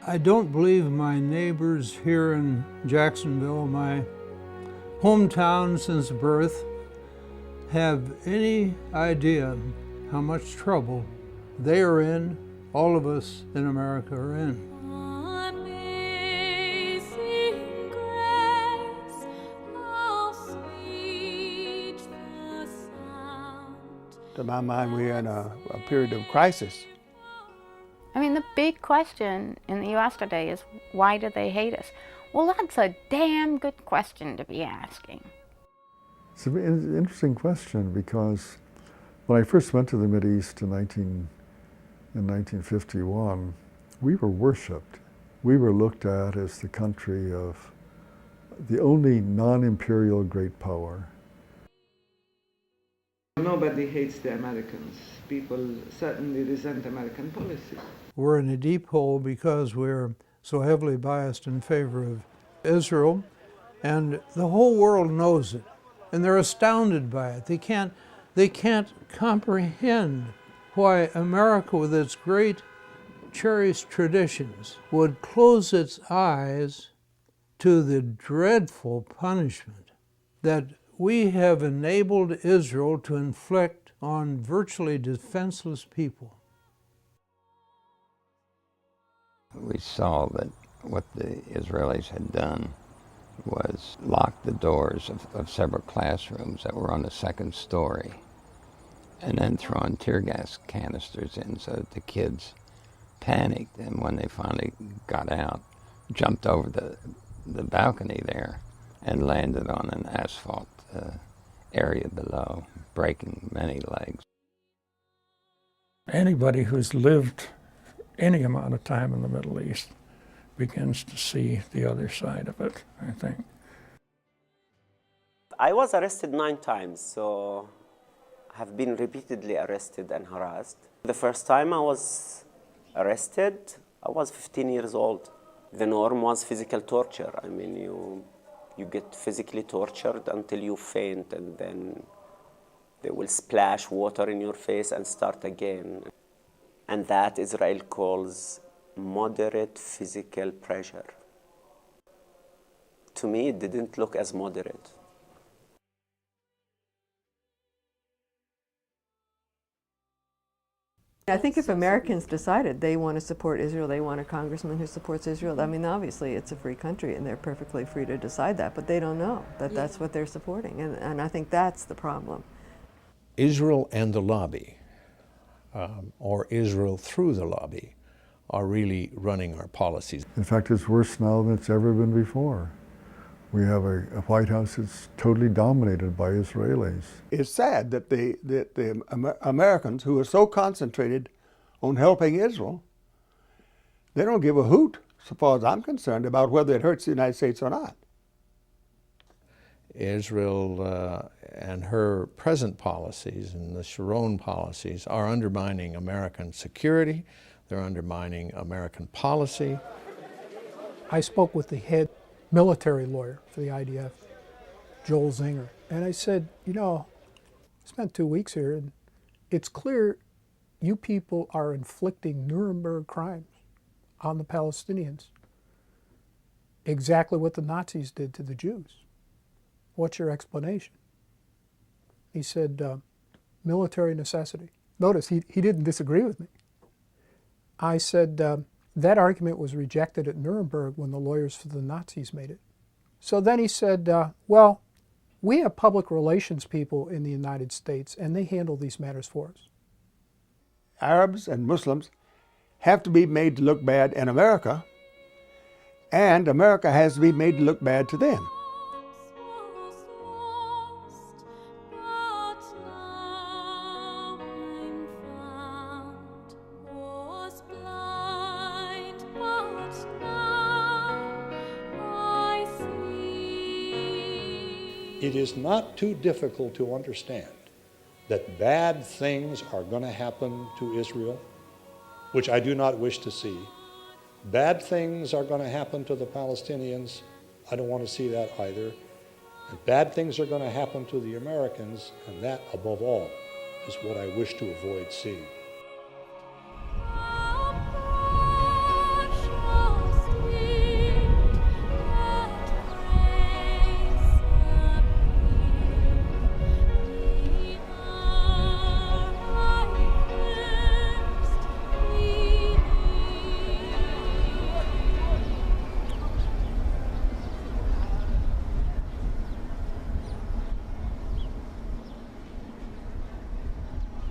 I don't believe my neighbors here in Jacksonville, my hometown since birth, have any idea how much trouble they are in, all of us in America are in. Amazing grace, how sweet the sound. To my mind, we're in a period of crisis. I mean, the big question in the U.S. today is, why do they hate us? Well, that's a damn good question to be asking. It's an interesting question because when I first went to the Mideast in 1951, we were worshipped. We were looked at as the country of the only non-imperial great power. Nobody hates the Americans. People certainly resent American policy. We're in a deep hole because we're so heavily biased in favor of Israel, and the whole world knows it, and they're astounded by it. They can't comprehend why America, with its great cherished traditions, would close its eyes to the dreadful punishment that we have enabled Israel to inflict on virtually defenseless people. We saw that what the Israelis had done was lock the doors of several classrooms that were on the second story and then throwing tear gas canisters in so that the kids panicked, and when they finally got out, jumped over the balcony there and landed on an asphalt area below, breaking many legs. Anybody who's lived any amount of time in the Middle East begins to see the other side of it, I think. I was arrested 9 times, so I have been repeatedly arrested and harassed. The first time I was arrested, I was 15 years old. The norm was physical torture. I mean, you get physically tortured until you faint, and then they will splash water in your face and start again. And that Israel calls moderate physical pressure. To me, it didn't look as moderate. I think if Americans decided they want to support Israel, they want a congressman who supports Israel, I mean, obviously it's a free country and they're perfectly free to decide that, but they don't know that that's what they're supporting, and I think that's the problem. Israel and the lobby, or Israel through the lobby, are really running our policies. In fact, it's worse now than it's ever been before. We have a White House that's totally dominated by Israelis. It's sad that the Americans, who are so concentrated on helping Israel, they don't give a hoot, so far as I'm concerned, about whether it hurts the United States or not. Israel and her present policies and the Sharon policies are undermining American security. They're undermining American policy. I spoke with the head military lawyer for the IDF, Joel Zinger, and I said, you know, I spent 2 weeks here, and it's clear you people are inflicting Nuremberg crimes on the Palestinians. Exactly what the Nazis did to the Jews. What's your explanation? He said, military necessity. Notice, he didn't disagree with me. I said, that argument was rejected at Nuremberg when the lawyers for the Nazis made it. So then he said, well, we have public relations people in the United States, and they handle these matters for us. Arabs and Muslims have to be made to look bad in America, and America has to be made to look bad to them. It is not too difficult to understand that bad things are going to happen to Israel, which I do not wish to see. Bad things are going to happen to the Palestinians. I don't want to see that either. And bad things are going to happen to the Americans, and that, above all, is what I wish to avoid seeing.